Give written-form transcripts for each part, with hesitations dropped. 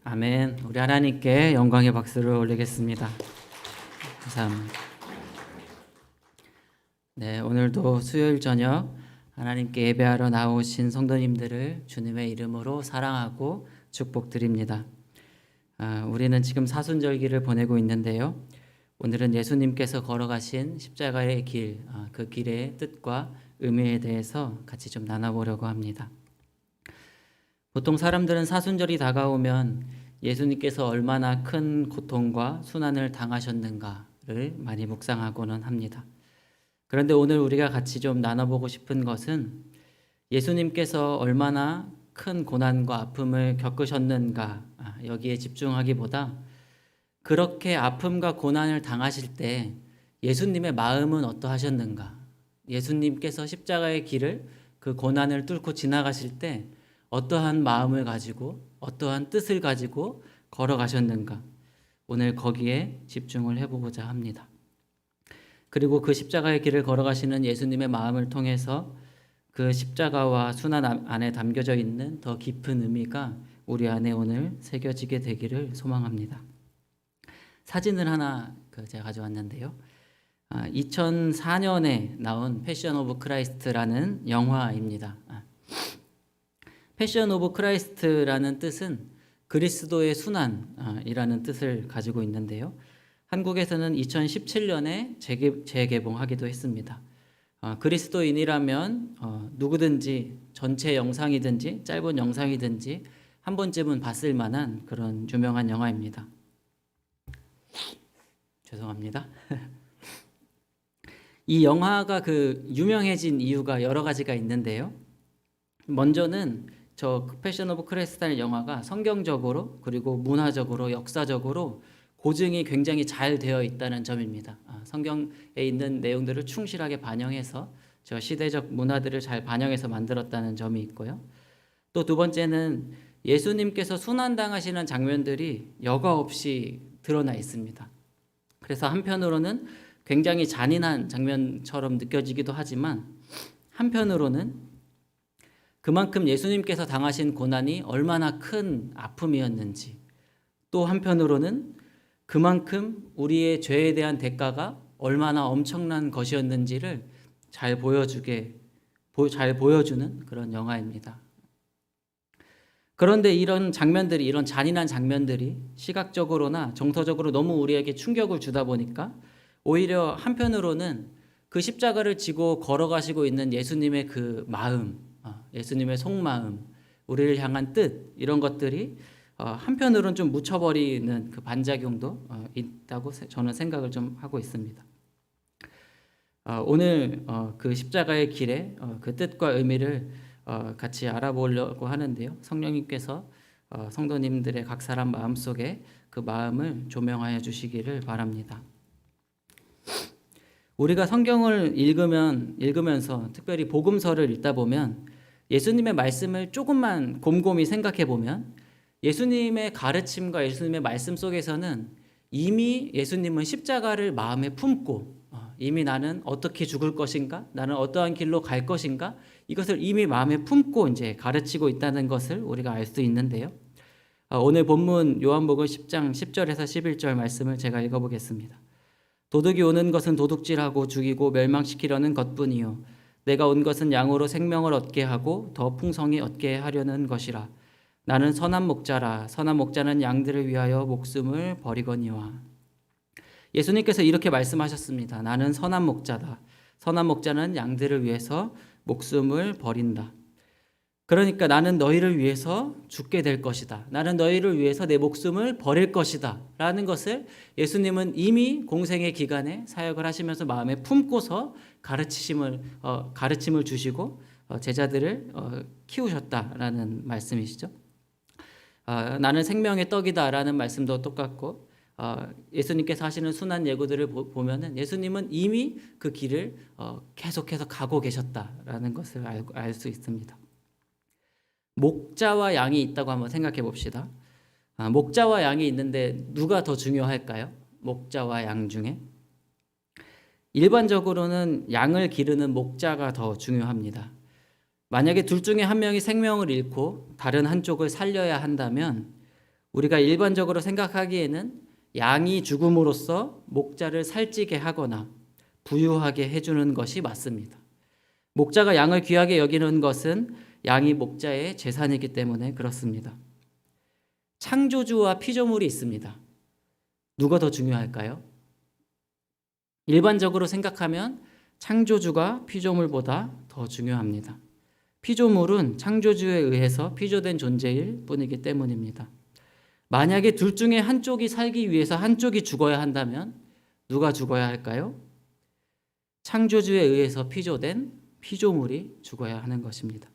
아멘. 우리 하나님께 영광의 박수를 올리겠습니다. 감사합니다. 네, 오늘도 수요일 저녁 하나님께 예배하러 나오신 성도님들을 주님의 이름으로 사랑하고 축복드립니다. 우리는 지금 사순절기를 보내고 있는데요. 오늘은 예수님께서 걸어가신 십자가의 길, 그 길의 뜻과 의미에 대해서 같이 좀 나눠보려고 합니다. 보통 사람들은 사순절이 다가오면 예수님께서 얼마나 큰 고통과 순환을 당하셨는가를 많이 묵상하고는 합니다. 그런데 오늘 우리가 같이 좀 나눠보고 싶은 것은 예수님께서 얼마나 큰 고난과 아픔을 겪으셨는가, 여기에 집중하기보다 그렇게 아픔과 고난을 당하실 때 예수님의 마음은 어떠하셨는가, 예수님께서 십자가의 길을 그 고난을 뚫고 지나가실 때 어떠한 마음을 가지고 어떠한 뜻을 가지고 걸어가셨는가, 오늘 거기에 집중을 해보고자 합니다. 그리고 그 십자가의 길을 걸어가시는 예수님의 마음을 통해서 그 십자가와 순환 안에 담겨져 있는 더 깊은 의미가 우리 안에 오늘 새겨지게 되기를 소망합니다. 사진을 하나 제가 가져왔는데요. 2004년에 나온 패션 오브 크라이스트라는 영화입니다. 패션 오브 크라이스트라는 뜻은 그리스도의 순환이라는 뜻을 가지고 있는데요. 한국에서는 2017년에 재개봉하기도 했습니다. 그리스도인이라면 누구든지 전체 영상이든지 짧은 영상이든지 한 번쯤은 봤을 만한 그런 유명한 영화입니다. 죄송합니다. 이 영화가 유명해진 이유가 여러 가지가 있는데요. 먼저는 저 패션 오브 크라이스트라는 영화가 성경적으로 그리고 문화적으로 역사적으로 고증이 굉장히 잘 되어 있다는 점입니다. 성경에 있는 내용들을 충실하게 반영해서 저 시대적 문화들을 잘 반영해서 만들었다는 점이 있고요. 또 두 번째는 예수님께서 순환당하시는 장면들이 여과 없이 드러나 있습니다. 그래서 한편으로는 굉장히 잔인한 장면처럼 느껴지기도 하지만 한편으로는 그만큼 예수님께서 당하신 고난이 얼마나 큰 아픔이었는지, 또 한편으로는 그만큼 우리의 죄에 대한 대가가 얼마나 엄청난 것이었는지를 잘 보여주는 그런 영화입니다. 그런데 이런 잔인한 장면들이 시각적으로나 정서적으로 너무 우리에게 충격을 주다 보니까 오히려 한편으로는 그 십자가를 지고 걸어가시고 있는 예수님의 그 마음, 예수님의 속마음, 우리를 향한 뜻, 이런 것들이 한편으로는 좀 묻혀버리는 그 반작용도 있다고 저는 생각을 좀 하고 있습니다. 오늘 그 십자가의 길의 그 뜻과 의미를 같이 알아보려고 하는데요. 성령님께서 성도님들의 각 사람 마음속에 그 마음을 조명하여 주시기를 바랍니다. 우리가 성경을 읽으면서 특별히 복음서를 읽다 보면 예수님의 말씀을 조금만 곰곰이 생각해 보면 예수님의 가르침과 예수님의 말씀 속에서는 이미 예수님은 십자가를 마음에 품고 이미 나는 어떻게 죽을 것인가, 나는 어떠한 길로 갈 것인가, 이것을 이미 마음에 품고 이제 가르치고 있다는 것을 우리가 알 수 있는데요. 오늘 본문 요한복음 10장 10절에서 11절 말씀을 제가 읽어보겠습니다. 도둑이 오는 것은 도둑질하고 죽이고 멸망시키려는 것뿐이요 내가 온 것은 양으로 생명을 얻게 하고 더 풍성히 얻게 하려는 것이라. 나는 선한 목자라. 선한 목자는 양들을 위하여 목숨을 버리거니와. 예수님께서 이렇게 말씀하셨습니다. 나는 선한 목자다. 선한 목자는 양들을 위해서 목숨을 버린다. 그러니까 나는 너희를 위해서 죽게 될 것이다. 나는 너희를 위해서 내 목숨을 버릴 것이다. 라는 것을 예수님은 이미 공생의 기간에 사역을 하시면서 마음에 품고서 가르침을 주시고 제자들을 키우셨다라는 말씀이시죠. 나는 생명의 떡이다라는 말씀도 똑같고 예수님께서 하시는 순환 예고들을 보면은 예수님은 이미 그 길을 계속해서 가고 계셨다라는 것을 알 수 있습니다. 목자와 양이 있다고 한번 생각해 봅시다. 목자와 양이 있는데 누가 더 중요할까요? 목자와 양 중에? 일반적으로는 양을 기르는 목자가 더 중요합니다. 만약에 둘 중에 한 명이 생명을 잃고 다른 한쪽을 살려야 한다면 우리가 일반적으로 생각하기에는 양이 죽음으로써 목자를 살찌게 하거나 부유하게 해주는 것이 맞습니다. 목자가 양을 귀하게 여기는 것은 양이 목자의 재산이기 때문에 그렇습니다. 창조주와 피조물이 있습니다. 누가 더 중요할까요? 일반적으로 생각하면 창조주가 피조물보다 더 중요합니다. 피조물은 창조주에 의해서 피조된 존재일 뿐이기 때문입니다. 만약에 둘 중에 한쪽이 살기 위해서 한쪽이 죽어야 한다면 누가 죽어야 할까요? 창조주에 의해서 피조된 피조물이 죽어야 하는 것입니다.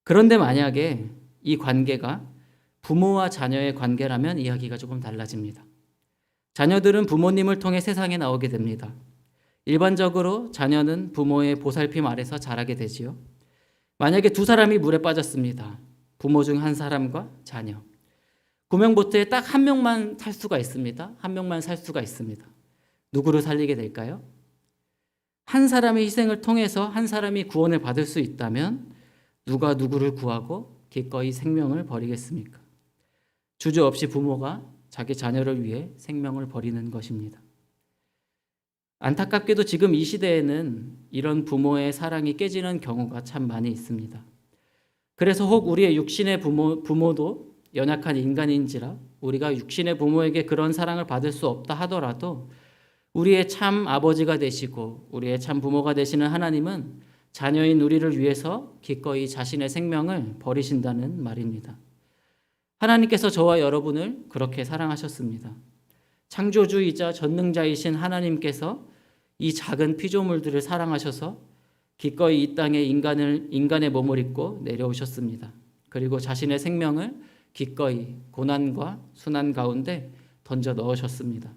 그런데 만약에 이 관계가 부모와 자녀의 관계라면 이야기가 조금 달라집니다. 자녀들은 부모님을 통해 세상에 나오게 됩니다. 일반적으로 자녀는 부모의 보살핌 아래서 자라게 되지요. 만약에 두 사람이 물에 빠졌습니다. 부모 중 한 사람과 자녀. 구명보트에 딱 한 명만 탈 수가 있습니다. 한 명만 살 수가 있습니다. 누구를 살리게 될까요? 한 사람의 희생을 통해서 한 사람이 구원을 받을 수 있다면 누가 누구를 구하고 기꺼이 생명을 버리겠습니까? 주저 없이 부모가 자기 자녀를 위해 생명을 버리는 것입니다. 안타깝게도 지금 이 시대에는 이런 부모의 사랑이 깨지는 경우가 참 많이 있습니다. 그래서 혹 우리의 육신의 부모도 연약한 인간인지라 우리가 육신의 부모에게 그런 사랑을 받을 수 없다 하더라도 우리의 참 아버지가 되시고 우리의 참 부모가 되시는 하나님은 자녀인 우리를 위해서 기꺼이 자신의 생명을 버리신다는 말입니다. 하나님께서 저와 여러분을 그렇게 사랑하셨습니다. 창조주이자 전능자이신 하나님께서 이 작은 피조물들을 사랑하셔서 기꺼이 이 땅에 인간의 몸을 입고 내려오셨습니다. 그리고 자신의 생명을 기꺼이 고난과 순환 가운데 던져 넣으셨습니다.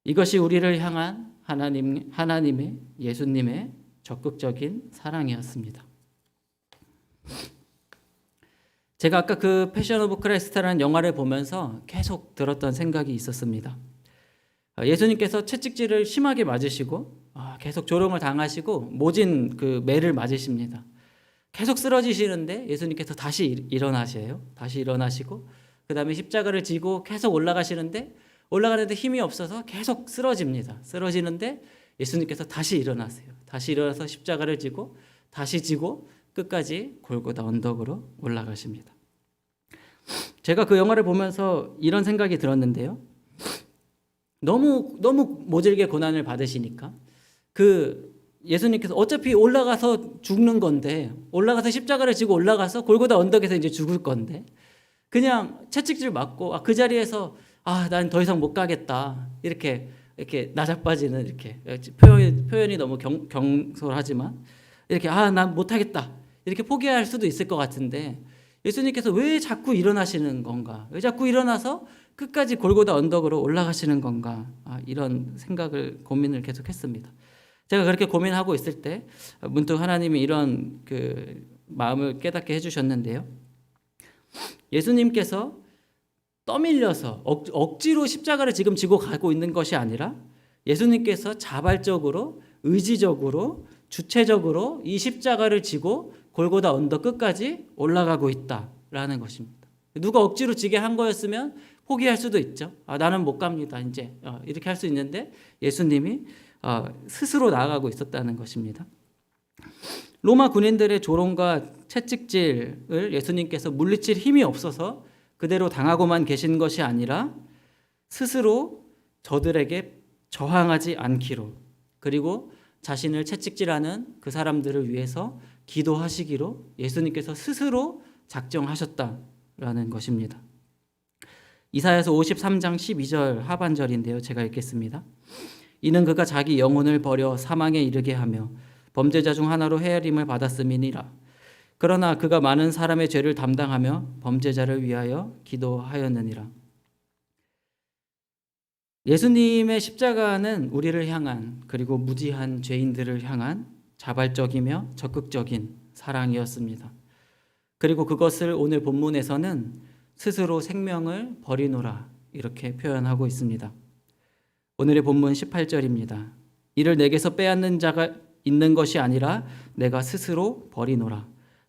이것이 우리를 향한 하나님의 예수님의 적극적인 사랑이었습니다. 제가 아까 그 패션 오브 크라이스트라는 영화를 보면서 계속 들었던 생각이 있었습니다. 예수님께서 채찍질을 심하게 맞으시고 계속 조롱을 당하시고 모진 그 매를 맞으십니다. 계속 쓰러지시는데 예수님께서 다시 일어나셔요. 다시 일어나시고 그 다음에 십자가를 지고 계속 올라가는데 힘이 없어서 계속 쓰러집니다. 쓰러지는데 예수님께서 다시 일어나세요. 다시 일어나서 십자가를 지고 다시 지고 끝까지 골고다 언덕으로 올라가십니다. 제가 그 영화를 보면서 이런 생각이 들었는데요. 너무 모질게 고난을 받으시니까 그 예수님께서 어차피 올라가서 죽는 건데 올라가서 십자가를 지고 올라가서 골고다 언덕에서 이제 죽을 건데 그냥 채찍질 맞고 그 자리에서 난 더 이상 못 가겠다 이렇게 나자빠지는 이렇게 표현이 너무 경솔하지만 이렇게 난 못하겠다 이렇게 포기할 수도 있을 것 같은데 예수님께서 왜 자꾸 일어나시는 건가? 왜 자꾸 일어나서 끝까지 골고다 언덕으로 올라가시는 건가? 이런 고민을 계속했습니다. 제가 그렇게 고민하고 있을 때 문득 하나님이 이런 그 마음을 깨닫게 해주셨는데요. 예수님께서 떠밀려서 억지로 십자가를 지금 지고 가고 있는 것이 아니라 예수님께서 자발적으로 의지적으로 주체적으로 이 십자가를 지고 골고다 언덕 끝까지 올라가고 있다라는 것입니다. 누가 억지로 지게 한 거였으면 포기할 수도 있죠. 나는 못 갑니다. 이제 이렇게 할 수 있는데 예수님이 스스로 나아가고 있었다는 것입니다. 로마 군인들의 조롱과 채찍질을 예수님께서 물리칠 힘이 없어서 그대로 당하고만 계신 것이 아니라 스스로 저들에게 저항하지 않기로 그리고 자신을 채찍질하는 그 사람들을 위해서 기도하시기로 예수님께서 스스로 작정하셨다라는 것입니다. 이사야서 53장 12절 하반절인데요. 제가 읽겠습니다. 이는 그가 자기 영혼을 버려 사망에 이르게 하며 범죄자 중 하나로 헤아림을 받았음이니라. 그러나 그가 많은 사람의 죄를 담당하며 범죄자를 위하여 기도하였느니라. 예수님의 십자가는 우리를 향한 그리고 무지한 죄인들을 향한 자발적이며 적극적인 사랑이었습니다. 그리고 그것을 오늘 본문에서는 스스로 생명을 버리노라 이렇게 표현하고 있습니다. 오늘의 본문 18절입니다. 이를 내게서 빼앗는 자가 있는 것이 아니라 내가 스스로 버리노라.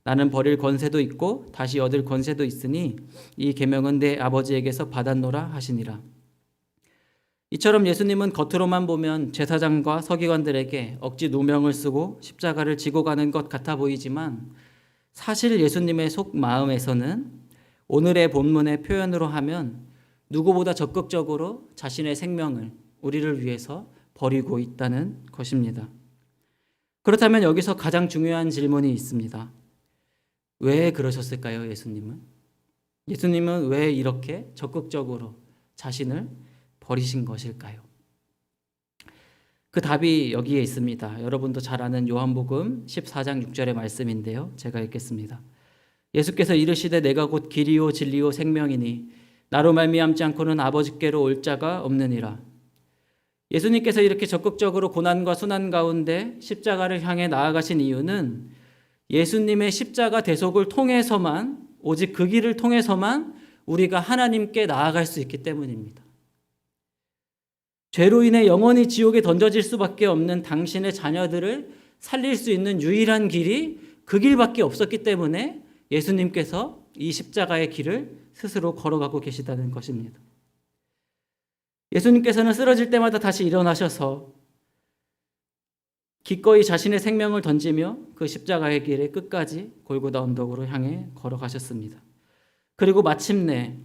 나는 버릴 권세도 있고 다시 얻을 권세도 있으니 이 계명은 내 아버지에게서 받았노라 하시니라. 이처럼 예수님은 겉으로만 보면 제사장과 서기관들에게 억지 누명을 쓰고 십자가를 지고 가는 것 같아 보이지만 사실 예수님의 속마음에서는 오늘의 본문의 표현으로 하면 누구보다 적극적으로 자신의 생명을 우리를 위해서 버리고 있다는 것입니다. 그렇다면 여기서 가장 중요한 질문이 있습니다. 왜 그러셨을까요, 예수님은? 예수님은 왜 이렇게 적극적으로 자신을 버리신 것일까요? 그 답이 여기에 있습니다. 여러분도 잘 아는 요한복음 14장 6절의 말씀인데요. 제가 읽겠습니다. 예수께서 이르시되 내가 곧 길이요 진리요 생명이니 나로 말미암지 않고는 아버지께로 올 자가 없느니라. 예수님께서 이렇게 적극적으로 고난과 순환 가운데 십자가를 향해 나아가신 이유는 예수님의 십자가 대속을 통해서만, 오직 그 길을 통해서만 우리가 하나님께 나아갈 수 있기 때문입니다. 죄로 인해 영원히 지옥에 던져질 수밖에 없는 당신의 자녀들을 살릴 수 있는 유일한 길이 그 길밖에 없었기 때문에 예수님께서 이 십자가의 길을 스스로 걸어가고 계시다는 것입니다. 예수님께서는 쓰러질 때마다 다시 일어나셔서 기꺼이 자신의 생명을 던지며 그 십자가의 길의 끝까지 골고다 언덕으로 향해 걸어가셨습니다. 그리고 마침내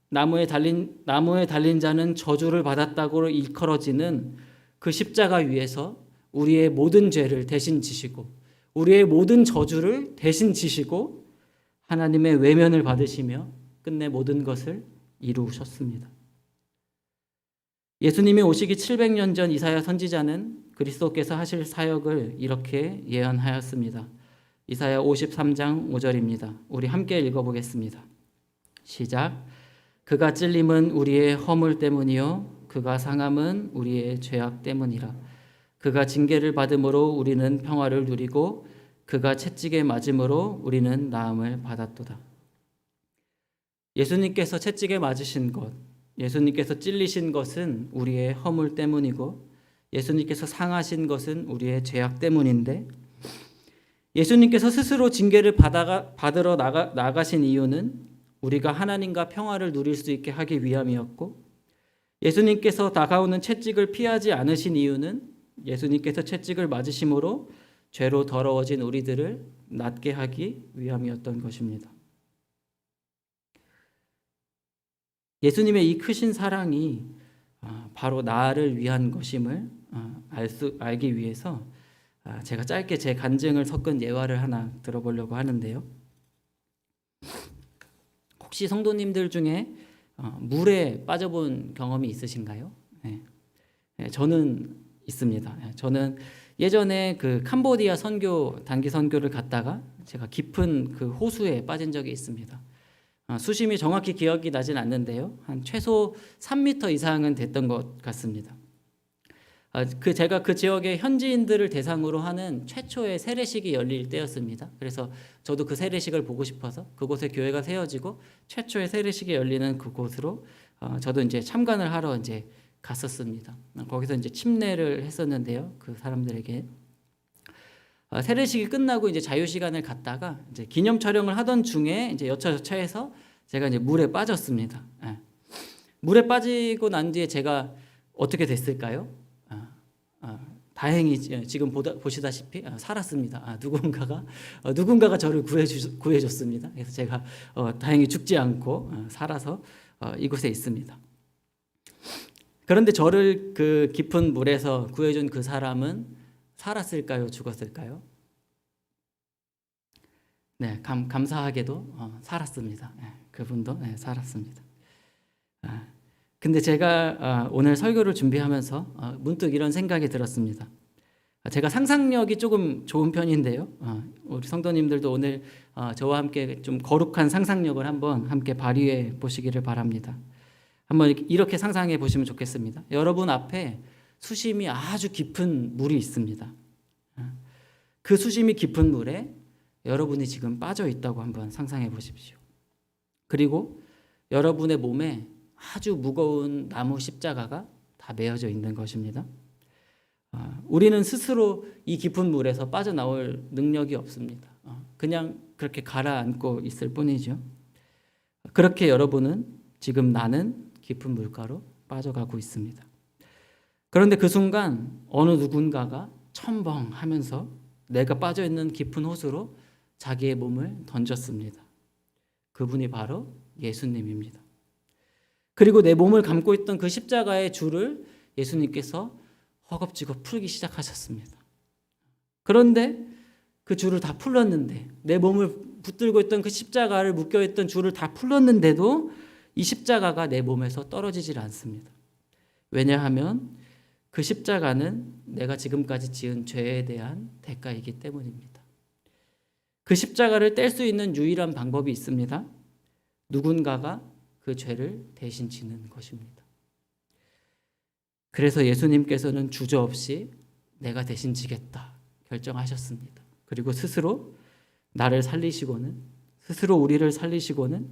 나무에 달린 자는 저주를 받았다고 일컬어지는 그 십자가 위에서 우리의 모든 죄를 대신 지시고 우리의 모든 저주를 대신 지시고 하나님의 외면을 받으시며 끝내 모든 것을 이루셨습니다. 예수님이 오시기 700년 전 이사야 선지자는 그리스도께서 하실 사역을 이렇게 예언하였습니다. 이사야 53장 5절입니다. 우리 함께 읽어보겠습니다. 시작. 그가 찔림은 우리의 허물 때문이요 그가 상함은 우리의 죄악 때문이라. 그가 징계를 받음으로 우리는 평화를 누리고 그가 채찍에 맞음으로 우리는 나음을 받았도다. 예수님께서 채찍에 맞으신 것, 예수님께서 찔리신 것은 우리의 허물 때문이고 예수님께서 상하신 것은 우리의 죄악 때문인데 예수님께서 스스로 징계를 받으러 나가신 이유는 우리가 하나님과 평화를 누릴 수 있게 하기 위함이었고 예수님께서 다가오는 채찍을 피하지 않으신 이유는 예수님께서 채찍을 맞으심으로 죄로 더러워진 우리들을 낫게 하기 위함이었던 것입니다. 예수님의 이 크신 사랑이 바로 나를 위한 것임을 알기 위해서 제가 짧게 제 간증을 섞은 예화를 하나 들어보려고 하는데요. 혹시 성도님들 중에 물에 빠져본 경험이 있으신가요? 네. 저는 있습니다. 저는 예전에 그 캄보디아 단기 선교를 갔다가 제가 깊은 그 호수에 빠진 적이 있습니다. 수심이 정확히 기억이 나진 않는데요. 한 최소 3m 이상은 됐던 것 같습니다. 제가 그 지역의 현지인들을 대상으로 하는 최초의 세례식이 열릴 때였습니다. 그래서 저도 그 세례식을 보고 싶어서 그곳에 교회가 세워지고 최초의 세례식이 열리는 그곳으로 저도 이제 참관을 하러 이제 갔었습니다. 거기서 이제 침례를 했었는데요. 그 사람들에게 세례식이 끝나고 이제 자유 시간을 갖다가 이제 기념 촬영을 하던 중에 이제 여차저차해서 제가 이제 물에 빠졌습니다. 물에 빠지고 난 뒤에 제가 어떻게 됐을까요? 다행히 지금 보시다시피 살았습니다. 누군가가 저를 구해줬습니다. 그래서 제가 다행히 죽지 않고 살아서 이곳에 있습니다. 그런데 저를 그 깊은 물에서 구해준 그 사람은 살았을까요? 죽었을까요? 네, 감사하게도 살았습니다. 그분도 살았습니다. 근데 제가 오늘 설교를 준비하면서 문득 이런 생각이 들었습니다. 제가 상상력이 조금 좋은 편인데요. 우리 성도님들도 오늘 저와 함께 좀 거룩한 상상력을 한번 함께 발휘해 보시기를 바랍니다. 한번 이렇게 상상해 보시면 좋겠습니다. 여러분 앞에 수심이 아주 깊은 물이 있습니다. 그 수심이 깊은 물에 여러분이 지금 빠져 있다고 한번 상상해 보십시오. 그리고 여러분의 몸에 아주 무거운 나무 십자가가 다 메어져 있는 것입니다. 우리는 스스로 이 깊은 물에서 빠져나올 능력이 없습니다. 그냥 그렇게 가라앉고 있을 뿐이죠. 그렇게 여러분은 지금 나는 깊은 물가로 빠져가고 있습니다. 그런데 그 순간 어느 누군가가 첨벙하면서 내가 빠져있는 깊은 호수로 자기의 몸을 던졌습니다. 그분이 바로 예수님입니다. 그리고 내 몸을 감고 있던 그 십자가의 줄을 예수님께서 허겁지겁 풀기 시작하셨습니다. 그런데 그 줄을 다 풀었는데, 내 몸을 붙들고 있던 그 십자가를 묶여있던 줄을 다 풀었는데도 이 십자가가 내 몸에서 떨어지질 않습니다. 왜냐하면 그 십자가는 내가 지금까지 지은 죄에 대한 대가이기 때문입니다. 그 십자가를 뗄 수 있는 유일한 방법이 있습니다. 누군가가 그 죄를 대신 지는 것입니다. 그래서 예수님께서는 주저없이 내가 대신 지겠다 결정하셨습니다. 그리고 스스로 나를 살리시고는, 스스로 우리를 살리시고는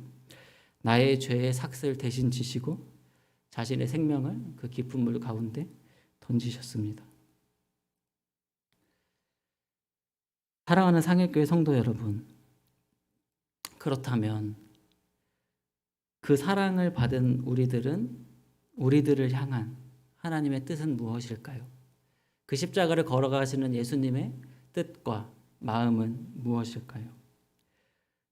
나의 죄의 삭슬 대신 지시고 자신의 생명을 그 깊은 물 가운데 던지셨습니다. 사랑하는 상일교회 성도 여러분, 그렇다면 그 사랑을 받은 우리들을 향한 하나님의 뜻은 무엇일까요? 그 십자가를 걸어가시는 예수님의 뜻과 마음은 무엇일까요?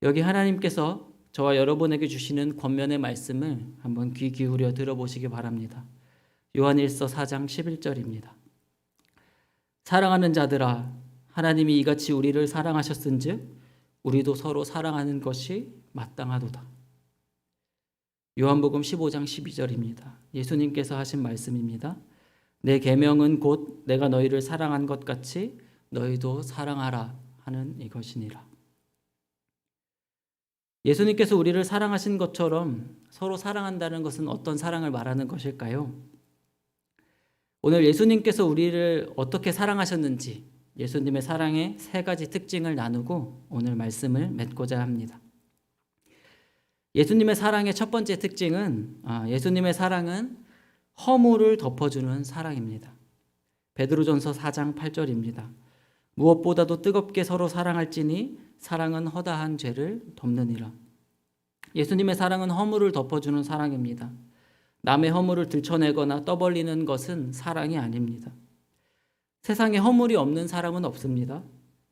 여기 하나님께서 저와 여러분에게 주시는 권면의 말씀을 한번 귀 기울여 들어보시기 바랍니다. 요한일서 4장 11절입니다. 사랑하는 자들아, 하나님이 이같이 우리를 사랑하셨은즉 우리도 서로 사랑하는 것이 마땅하도다. 요한복음 15장 12절입니다. 예수님께서 하신 말씀입니다. 내 계명은 곧 내가 너희를 사랑한 것 같이 너희도 사랑하라 하는 이것이니라. 예수님께서 우리를 사랑하신 것처럼 서로 사랑한다는 것은 어떤 사랑을 말하는 것일까요? 오늘 예수님께서 우리를 어떻게 사랑하셨는지 예수님의 사랑의 세 가지 특징을 나누고 오늘 말씀을 맺고자 합니다. 예수님의 사랑의 첫 번째 특징은 예수님의 사랑은 허물을 덮어주는 사랑입니다. 베드로전서 4장 8절입니다. 무엇보다도 뜨겁게 서로 사랑할지니 사랑은 허다한 죄를 덮느니라. 예수님의 사랑은 허물을 덮어주는 사랑입니다. 남의 허물을 들춰내거나 떠벌리는 것은 사랑이 아닙니다. 세상에 허물이 없는 사람은 없습니다.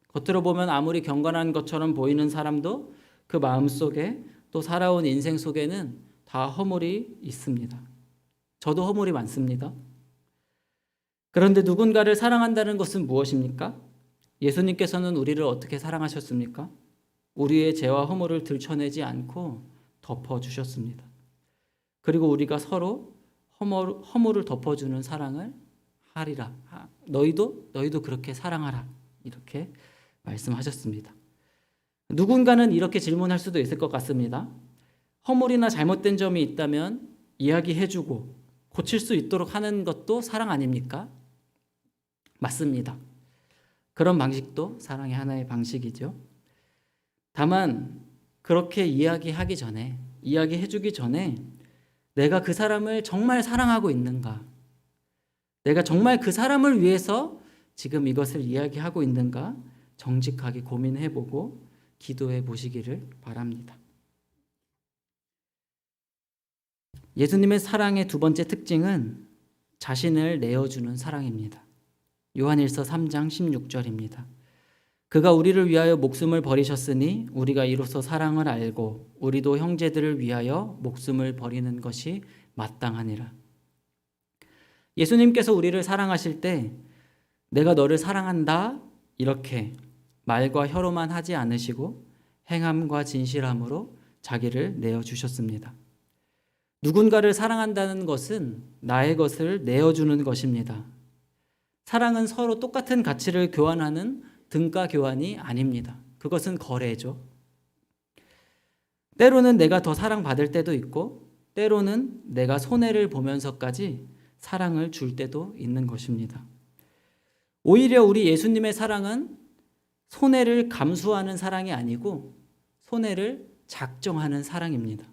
겉으로 보면 아무리 경건한 것처럼 보이는 사람도 그 마음속에 또 살아온 인생 속에는 다 허물이 있습니다. 저도 허물이 많습니다. 그런데 누군가를 사랑한다는 것은 무엇입니까? 예수님께서는 우리를 어떻게 사랑하셨습니까? 우리의 죄와 허물을 들춰내지 않고 덮어주셨습니다. 그리고 우리가 서로 허물을 덮어주는 사랑을 하리라. 너희도 그렇게 사랑하라. 이렇게 말씀하셨습니다. 누군가는 이렇게 질문할 수도 있을 것 같습니다. 허물이나 잘못된 점이 있다면 이야기해주고 고칠 수 있도록 하는 것도 사랑 아닙니까? 맞습니다. 그런 방식도 사랑의 하나의 방식이죠. 다만 그렇게 이야기해주기 전에 내가 그 사람을 정말 사랑하고 있는가? 내가 정말 그 사람을 위해서 지금 이것을 이야기하고 있는가? 정직하게 고민해보고 기도해 보시기를 바랍니다. 예수님의 사랑의 두 번째 특징은 자신을 내어주는 사랑입니다. 요한일서 3장 16절입니다. 그가 우리를 위하여 목숨을 버리셨으니 우리가 이로써 사랑을 알고 우리도 형제들을 위하여 목숨을 버리는 것이 마땅하니라. 예수님께서 우리를 사랑하실 때 내가 너를 사랑한다 이렇게 말과 혀로만 하지 않으시고 행함과 진실함으로 자기를 내어주셨습니다. 누군가를 사랑한다는 것은 나의 것을 내어주는 것입니다. 사랑은 서로 똑같은 가치를 교환하는 등가 교환이 아닙니다. 그것은 거래죠. 때로는 내가 더 사랑받을 때도 있고 때로는 내가 손해를 보면서까지 사랑을 줄 때도 있는 것입니다. 오히려 우리 예수님의 사랑은 손해를 감수하는 사랑이 아니고 손해를 작정하는 사랑입니다.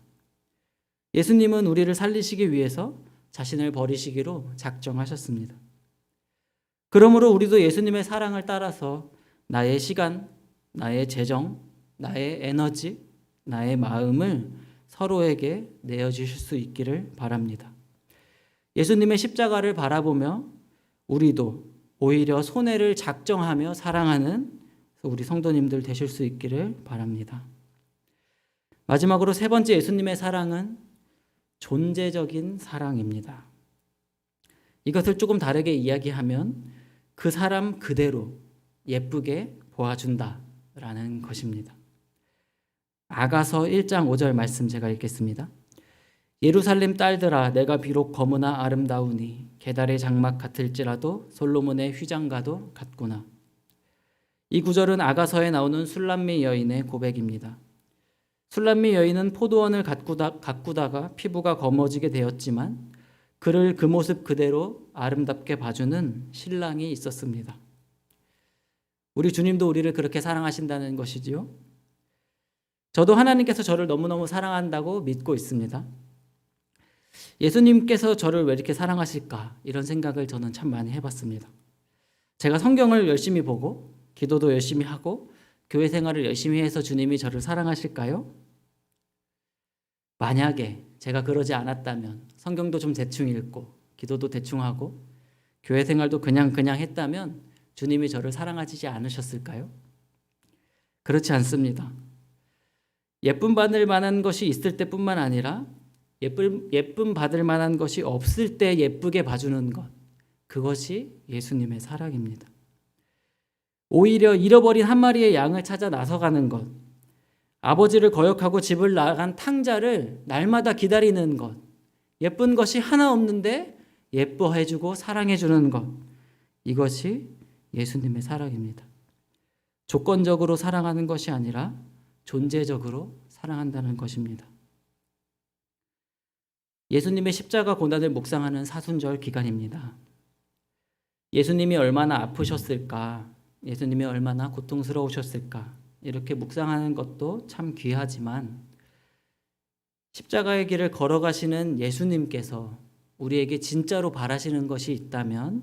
예수님은 우리를 살리시기 위해서 자신을 버리시기로 작정하셨습니다. 그러므로 우리도 예수님의 사랑을 따라서 나의 시간, 나의 재정, 나의 에너지, 나의 마음을 서로에게 내어주실 수 있기를 바랍니다. 예수님의 십자가를 바라보며 우리도 오히려 손해를 작정하며 사랑하는 우리 성도님들 되실 수 있기를 바랍니다. 마지막으로 세 번째 예수님의 사랑은 존재적인 사랑입니다. 이것을 조금 다르게 이야기하면 그 사람 그대로 예쁘게 보아준다라는 것입니다. 아가서 1장 5절 말씀 제가 읽겠습니다. 예루살렘 딸들아 내가 비록 검으나 아름다우니 게달의 장막 같을지라도 솔로몬의 휘장과도 같구나. 이 구절은 아가서에 나오는 술람미 여인의 고백입니다. 술람미 여인은 포도원을 가꾸다가 피부가 검어지게 되었지만 그를 그 모습 그대로 아름답게 봐주는 신랑이 있었습니다. 우리 주님도 우리를 그렇게 사랑하신다는 것이지요. 저도 하나님께서 저를 너무너무 사랑한다고 믿고 있습니다. 예수님께서 저를 왜 이렇게 사랑하실까? 이런 생각을 저는 참 많이 해봤습니다. 제가 성경을 열심히 보고 기도도 열심히 하고 교회 생활을 열심히 해서 주님이 저를 사랑하실까요? 만약에 제가 그러지 않았다면, 성경도 좀 대충 읽고 기도도 대충 하고 교회 생활도 그냥 했다면 주님이 저를 사랑하시지 않으셨을까요? 그렇지 않습니다. 예쁨 받을 만한 것이 있을 때뿐만 아니라 예쁨 받을 만한 것이 없을 때 예쁘게 봐주는 것, 그것이 예수님의 사랑입니다. 오히려 잃어버린 한 마리의 양을 찾아 나서가는 것, 아버지를 거역하고 집을 나간 탕자를 날마다 기다리는 것, 예쁜 것이 하나 없는데 예뻐해주고 사랑해주는 것, 이것이 예수님의 사랑입니다. 조건적으로 사랑하는 것이 아니라 존재적으로 사랑한다는 것입니다. 예수님의 십자가 고난을 묵상하는 사순절 기간입니다. 예수님이 얼마나 아프셨을까, 예수님이 얼마나 고통스러우셨을까, 이렇게 묵상하는 것도 참 귀하지만 십자가의 길을 걸어가시는 예수님께서 우리에게 진짜로 바라시는 것이 있다면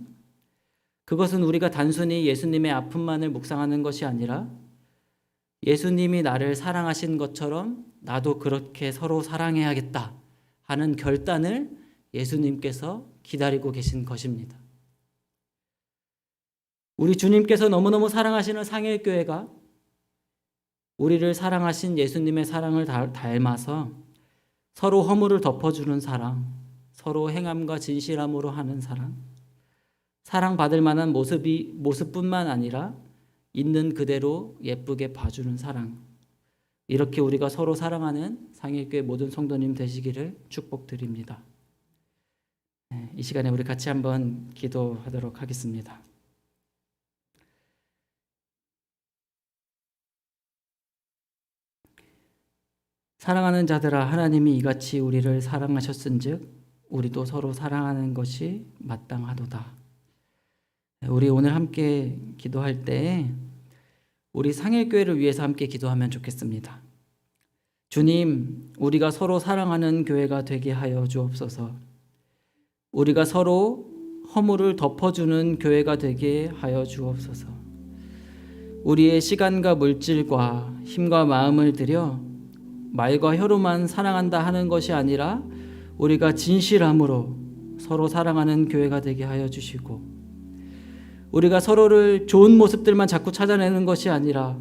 그것은 우리가 단순히 예수님의 아픔만을 묵상하는 것이 아니라 예수님이 나를 사랑하신 것처럼 나도 그렇게 서로 사랑해야겠다 하는 결단을 예수님께서 기다리고 계신 것입니다. 우리 주님께서 너무너무 사랑하시는 상일교회가 우리를 사랑하신 예수님의 사랑을 닮아서 서로 허물을 덮어주는 사랑, 서로 행함과 진실함으로 하는 사랑, 사랑받을 만한 모습뿐만 아니라 있는 그대로 예쁘게 봐주는 사랑, 이렇게 우리가 서로 사랑하는 상일교회 모든 성도님 되시기를 축복드립니다. 이 시간에 우리 같이 한번 기도하도록 하겠습니다. 사랑하는 자들아, 하나님이 이같이 우리를 사랑하셨은즉 우리도 서로 사랑하는 것이 마땅하도다. 우리 오늘 함께 기도할 때 우리 상일교회를 위해서 함께 기도하면 좋겠습니다. 주님, 우리가 서로 사랑하는 교회가 되게 하여 주옵소서. 우리가 서로 허물을 덮어주는 교회가 되게 하여 주옵소서. 우리의 시간과 물질과 힘과 마음을 들여 말과 혀로만 사랑한다 하는 것이 아니라 우리가 진실함으로 서로 사랑하는 교회가 되게 하여 주시고, 우리가 서로를 좋은 모습들만 자꾸 찾아내는 것이 아니라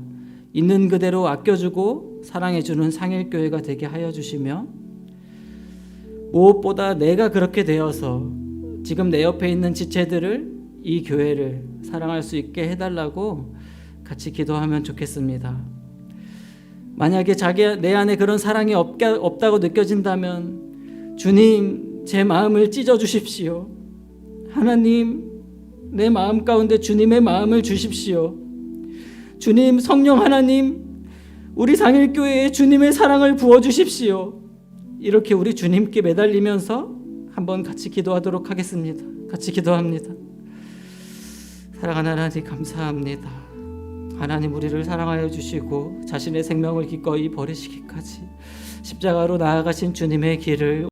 있는 그대로 아껴주고 사랑해주는 상일교회가 되게 하여 주시며, 무엇보다 내가 그렇게 되어서 지금 내 옆에 있는 지체들을, 이 교회를 사랑할 수 있게 해달라고 같이 기도하면 좋겠습니다. 만약에 내 안에 그런 사랑이 없다고 느껴진다면 주님, 제 마음을 찢어주십시오. 하나님, 내 마음 가운데 주님의 마음을 주십시오. 주님, 성령 하나님, 우리 상일교회에 주님의 사랑을 부어주십시오. 이렇게 우리 주님께 매달리면서 한번 같이 기도하도록 하겠습니다. 같이 기도합니다. 사랑하는 하나님, 감사합니다. 하나님, 우리를 사랑하여 주시고 자신의 생명을 기꺼이 버리시기까지 십자가로 나아가신 주님의 길을